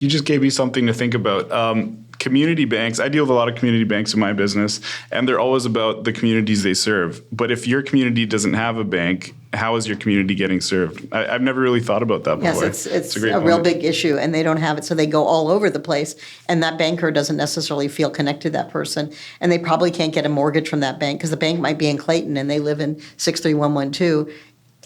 You just gave me something to think about. Community banks, I deal with a lot of community banks in my business, and they're always about the communities they serve. But if your community doesn't have a bank, how is your community getting served? I've never really thought about that before. Yes, it's a real big issue, and they don't have it, so they go all over the place, and that banker doesn't necessarily feel connected to that person, and they probably can't get a mortgage from that bank because the bank might be in Clayton and they live in 63112,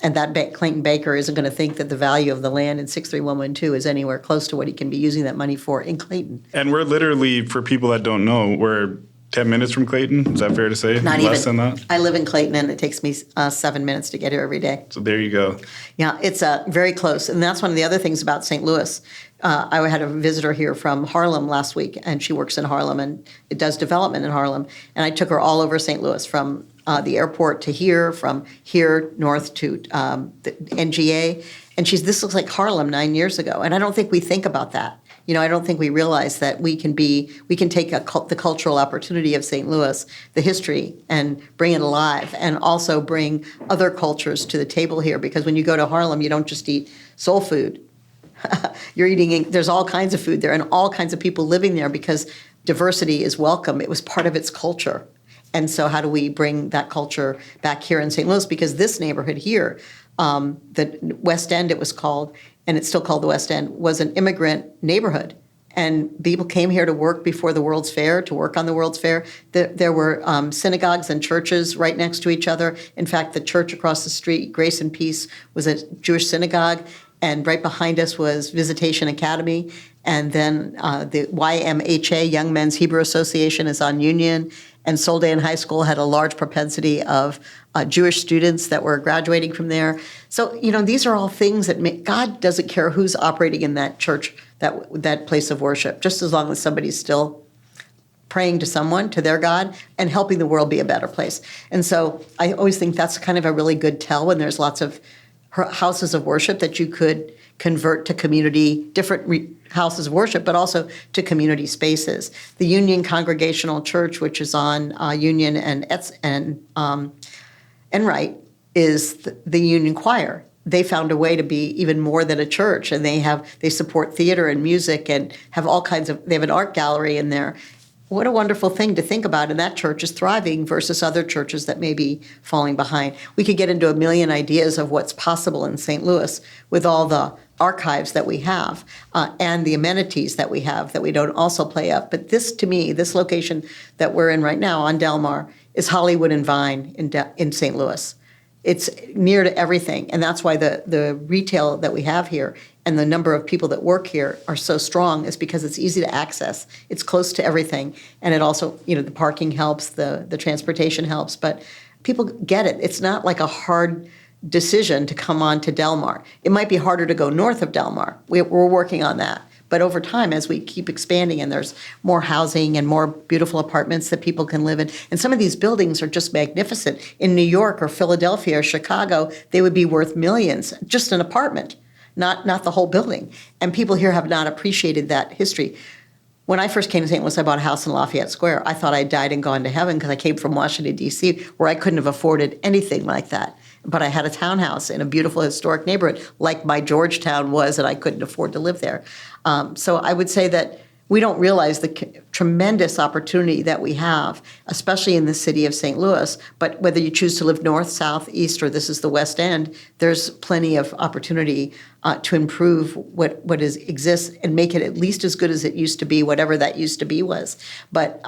and that Clayton banker isn't going to think that the value of the land in 63112 is anywhere close to what he can be using that money for in Clayton. And we're literally, for people that don't know, we're 10 minutes from Clayton. Is that fair to say? Not Less even. than that? I live in Clayton, and it takes me 7 minutes to get here every day. So there you go. Yeah, it's very close. And that's one of the other things about St. Louis. I had a visitor here from Harlem last week, and she works in Harlem, and it does development in Harlem. And I took her all over St. Louis, from the airport to here, from here north to the NGA. And this looks like Harlem 9 years ago. And I don't think we think about that. I don't think we realize that we can take the cultural opportunity of St. Louis, the history, and bring it alive, and also bring other cultures to the table here. Because when you go to Harlem, you don't just eat soul food. You're eating, there's all kinds of food there and all kinds of people living there because diversity is welcome. It was part of its culture. And so how do we bring that culture back here in St. Louis? Because this neighborhood here, the West End it was called, and it's still called the West End, was an immigrant neighborhood. And people came here to work before the World's Fair, to work on the World's Fair. There were synagogues and churches right next to each other. In fact, the church across the street, Grace and Peace, was a Jewish synagogue. And right behind us was Visitation Academy. And then the YMHA, Young Men's Hebrew Association, is on Union. And Soldan High School had a large propensity of Jewish students that were graduating from there. So, these are all things that God doesn't care who's operating in that church, that place of worship, just as long as somebody's still praying to someone, to their God, and helping the world be a better place. And so I always think that's kind of a really good tell when there's lots of houses of worship that you could convert to different houses of worship, but also to community spaces. The Union Congregational Church, which is on Union and Enright, is the Union Choir. They found a way to be even more than a church, and they support theater and music and have all kinds of. They have an art gallery in there. What a wonderful thing to think about, and that church is thriving versus other churches that may be falling behind. We could get into a million ideas of what's possible in St. Louis with all the archives that we have and the amenities that we have that we don't also play up. But to me, this location that we're in right now on Del Mar is Hollywood and Vine in St. Louis. It's near to everything, and that's why the retail that we have here and the number of people that work here are so strong is because it's easy to access. It's close to everything, and it also, the parking helps, the transportation helps, but people get it. It's not like a hard decision to come on to Del Mar. It might be harder to go north of Del Mar. We're working on that. But over time, as we keep expanding and there's more housing and more beautiful apartments that people can live in, and some of these buildings are just magnificent. In New York or Philadelphia or Chicago, they would be worth millions, just an apartment, not the whole building. And people here have not appreciated that history. When I first came to St. Louis, I bought a house in Lafayette Square. I thought I'd died and gone to heaven because I came from Washington, D.C., where I couldn't have afforded anything like that. But I had a townhouse in a beautiful historic neighborhood, like my Georgetown was, and I couldn't afford to live there. So I would say that we don't realize the tremendous opportunity that we have, especially in the city of St. Louis. But whether you choose to live north, south, east, or this is the West End, there's plenty of opportunity to improve what exists and make it at least as good as it used to be, whatever that used to be was, but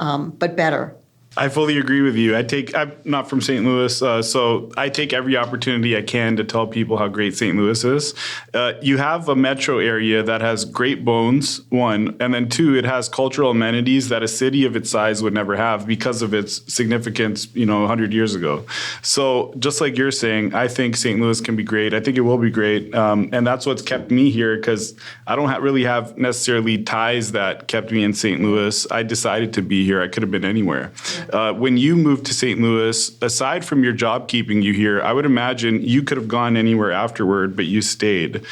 better. I fully agree with you. I'm not from St. Louis, so I take every opportunity I can to tell people how great St. Louis is. You have a metro area that has great bones, one, and then two, it has cultural amenities that a city of its size would never have because of its significance, 100 years ago. So just like you're saying, I think St. Louis can be great. I think it will be great, and that's what's kept me here because I don't really have necessarily ties that kept me in St. Louis. I decided to be here. I could have been anywhere. When you moved to St. Louis, aside from your job keeping you here, I would imagine you could have gone anywhere afterward, but you stayed.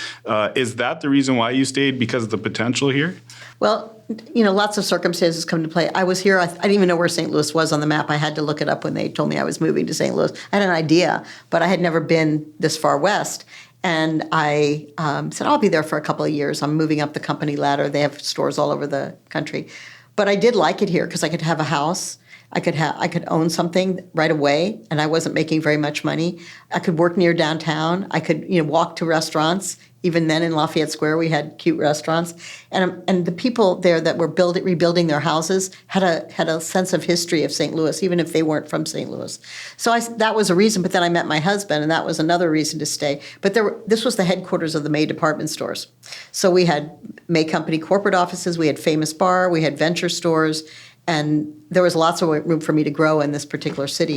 Is that the reason why you stayed, because of the potential here? Well, lots of circumstances come to play. I was here. I didn't even know where St. Louis was on the map. I had to look it up when they told me I was moving to St. Louis. I had an idea, but I had never been this far west. And I said, I'll be there for a couple of years. I'm moving up the company ladder. They have stores all over the country. But I did like it here because I could have a house. I could own something right away, and I wasn't making very much money. I could work near downtown. I could walk to restaurants. Even then in Lafayette Square, we had cute restaurants. And the people there that were rebuilding their houses had a sense of history of St. Louis, even if they weren't from St. Louis. So that was a reason. But then I met my husband, and that was another reason to stay. But this was the headquarters of the May department stores. So we had May Company corporate offices. We had Famous Bar. We had venture stores. And there was lots of room for me to grow in this particular city.